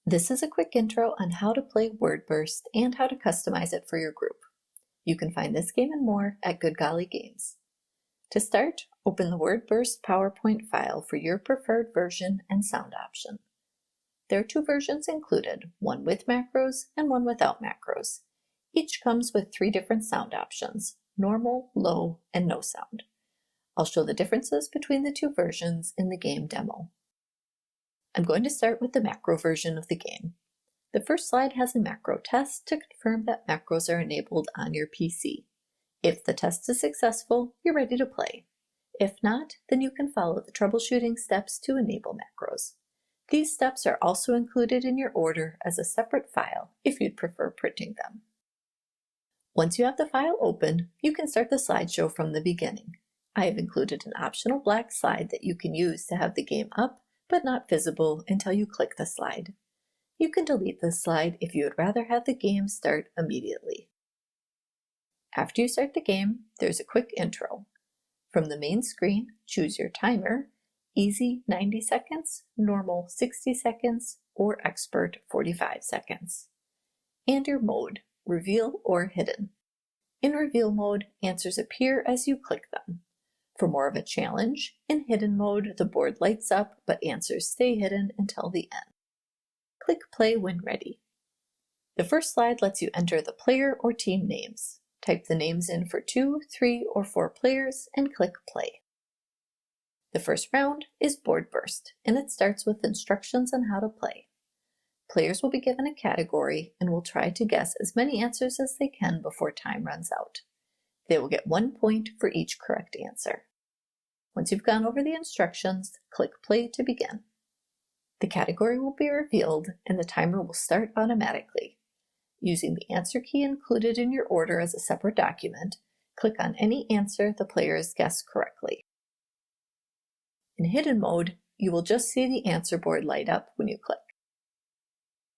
This is a quick intro on how to play Word Burst and how to customize it for your group. You can find this game and more at Good Golly Games. To start, open the Word Burst PowerPoint file for your preferred version and sound option. There are two versions included, one with macros and one without macros. Each comes with 3 different sound options: normal, low, and no sound. I'll show the differences between the 2 versions in the game demo. I'm going to start with the macro version of the game. The first slide has a macro test to confirm that macros are enabled on your PC. If the test is successful, you're ready to play. If not, then you can follow the troubleshooting steps to enable macros. These steps are also included in your order as a separate file if you'd prefer printing them. Once you have the file open, you can start the slideshow from the beginning. I have included an optional black slide that you can use to have the game up but not visible until you click the slide. You can delete this slide if you would rather have the game start immediately. After you start the game, there's a quick intro. From the main screen, choose your timer: Easy 90 seconds, Normal 60 seconds, or Expert 45 seconds. And your mode, Reveal or Hidden. In Reveal mode, answers appear as you click them. For more of a challenge, in Hidden mode, the board lights up, but answers stay hidden until the end. Click Play when ready. The first slide lets you enter the player or team names. Type the names in for 2, 3, or 4 players and click Play. The first round is Board Burst, and it starts with instructions on how to play. Players will be given a category and will try to guess as many answers as they can before time runs out. They will get 1 point for each correct answer. Once you've gone over the instructions, click Play to begin. The category will be revealed and the timer will start automatically. Using the answer key included in your order as a separate document, click on any answer the players guessed correctly. In Hidden mode, you will just see the answer board light up when you click.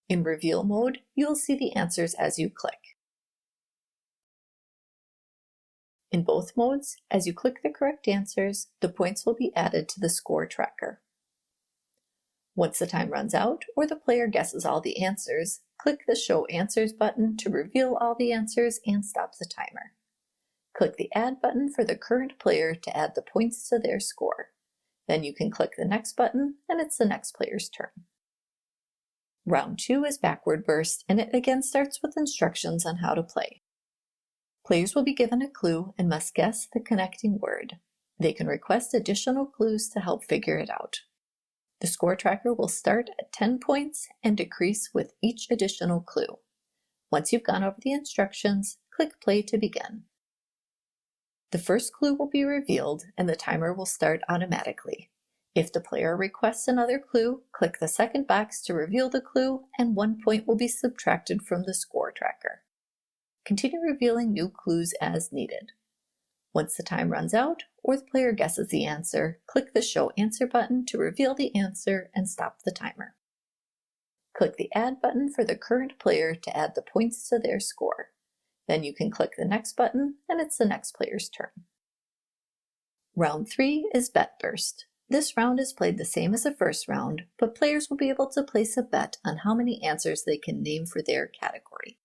In Reveal mode, you will see the answers as you click. In both modes, as you click the correct answers, the points will be added to the score tracker. Once the time runs out or the player guesses all the answers, click the Show Answers button to reveal all the answers and stop the timer. Click the Add button for the current player to add the points to their score. Then you can click the Next button and it's the next player's turn. Round 2 is Backward Burst, and it again starts with instructions on how to play. Players will be given a clue and must guess the connecting word. They can request additional clues to help figure it out. The score tracker will start at 10 points and decrease with each additional clue. Once you've gone over the instructions, click Play to begin. The first clue will be revealed and the timer will start automatically. If the player requests another clue, click the second box to reveal the clue and 1 point will be subtracted from the score tracker. Continue revealing new clues as needed. Once the time runs out or the player guesses the answer, click the Show Answer button to reveal the answer and stop the timer. Click the Add button for the current player to add the points to their score. Then you can click the Next button and it's the next player's turn. Round 3 is Bet Burst. This round is played the same as the first round, but players will be able to place a bet on how many answers they can name for their category.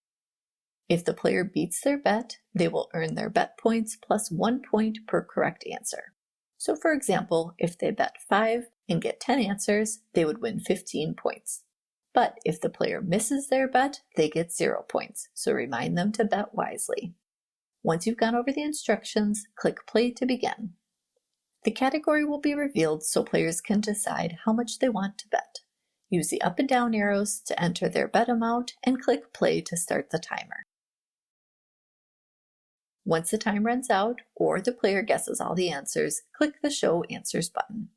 If the player beats their bet, they will earn their bet points plus 1 point per correct answer. So for example, if they bet 5 and get 10 answers, they would win 15 points. But if the player misses their bet, they get 0 points, so remind them to bet wisely. Once you've gone over the instructions, click Play to begin. The category will be revealed so players can decide how much they want to bet. Use the up and down arrows to enter their bet amount and click Play to start the timer. Once the time runs out or the player guesses all the answers, click the Show Answers button.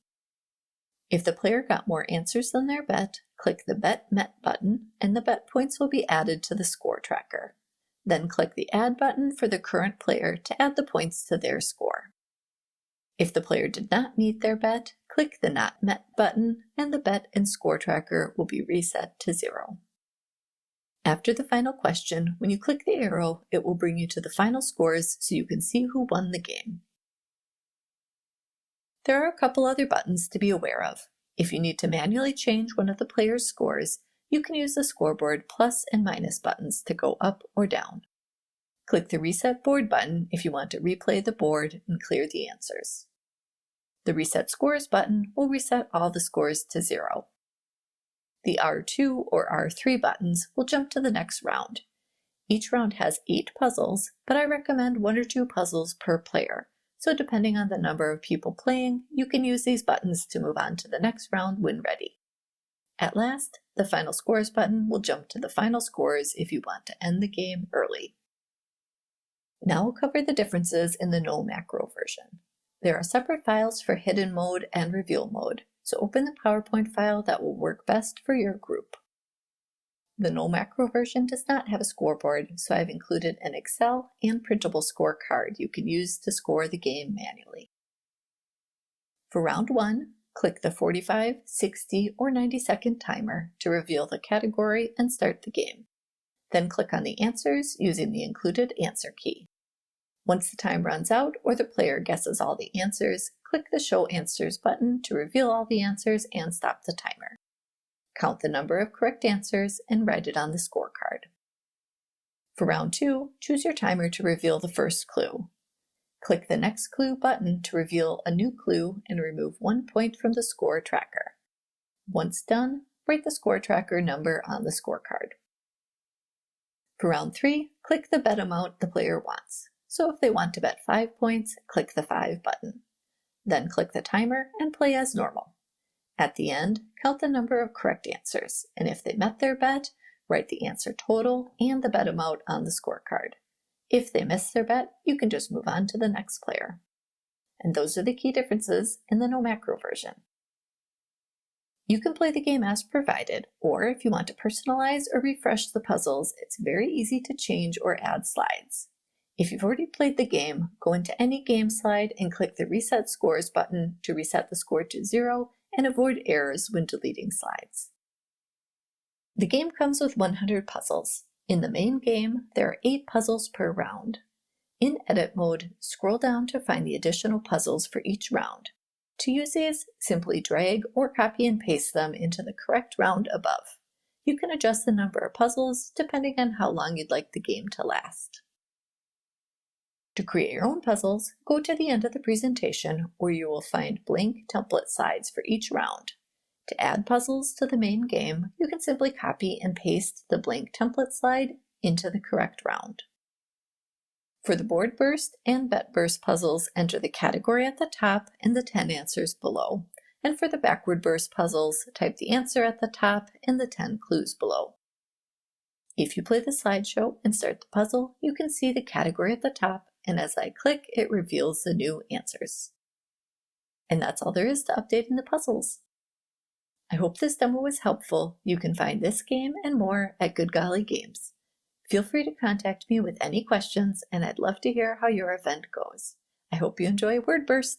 If the player got more answers than their bet, click the Bet Met button and the bet points will be added to the score tracker. Then click the Add button for the current player to add the points to their score. If the player did not meet their bet, click the Not Met button and the bet and score tracker will be reset to 0. After the final question, when you click the arrow, it will bring you to the final scores so you can see who won the game. There are a couple other buttons to be aware of. If you need to manually change one of the player's scores, you can use the scoreboard plus and minus buttons to go up or down. Click the Reset Board button if you want to replay the board and clear the answers. The Reset Scores button will reset all the scores to 0. The R2 or R3 buttons will jump to the next round. Each round has 8 puzzles, but I recommend 1 or 2 puzzles per player, so depending on the number of people playing, you can use these buttons to move on to the next round when ready. At last, the Final Scores button will jump to the final scores if you want to end the game early. Now we'll cover the differences in the no macro version. There are separate files for hidden mode and reveal mode, so open the PowerPoint file that will work best for your group. The no macro version does not have a scoreboard, so I've included an Excel and printable scorecard you can use to score the game manually. For round 1, click the 45, 60, or 90-second timer to reveal the category and start the game. Then click on the answers using the included answer key. Once the time runs out or the player guesses all the answers, click the Show Answers button to reveal all the answers and stop the timer. Count the number of correct answers and write it on the scorecard. For round 2, choose your timer to reveal the first clue. Click the Next Clue button to reveal a new clue and remove 1 point from the score tracker. Once done, write the score tracker number on the scorecard. For round 3, click the bet amount the player wants. So if they want to bet 5 points, click the 5 button. Then click the timer and play as normal. At the end, count the number of correct answers, and if they met their bet, write the answer total and the bet amount on the scorecard. If they miss their bet, you can just move on to the next player. And those are the key differences in the no macro version. You can play the game as provided, or if you want to personalize or refresh the puzzles, it's very easy to change or add slides. If you've already played the game, go into any game slide and click the Reset Scores button to reset the score to 0 and avoid errors when deleting slides. The game comes with 100 puzzles. In the main game, there are 8 puzzles per round. In Edit mode, scroll down to find the additional puzzles for each round. To use these, simply drag or copy and paste them into the correct round above. You can adjust the number of puzzles depending on how long you'd like the game to last. To create your own puzzles, go to the end of the presentation where you will find blank template sides for each round. To add puzzles to the main game, you can simply copy and paste the blank template slide into the correct round. For the board burst and bet burst puzzles, enter the category at the top and the 10 answers below. And for the backward burst puzzles, type the answer at the top and the 10 clues below. If you play the slideshow and start the puzzle, you can see the category at the top, and as I click, it reveals the new answers. And that's all there is to updating the puzzles. I hope this demo was helpful. You can find this game and more at Good Golly Games. Feel free to contact me with any questions, and I'd love to hear how your event goes. I hope you enjoy WordBurst!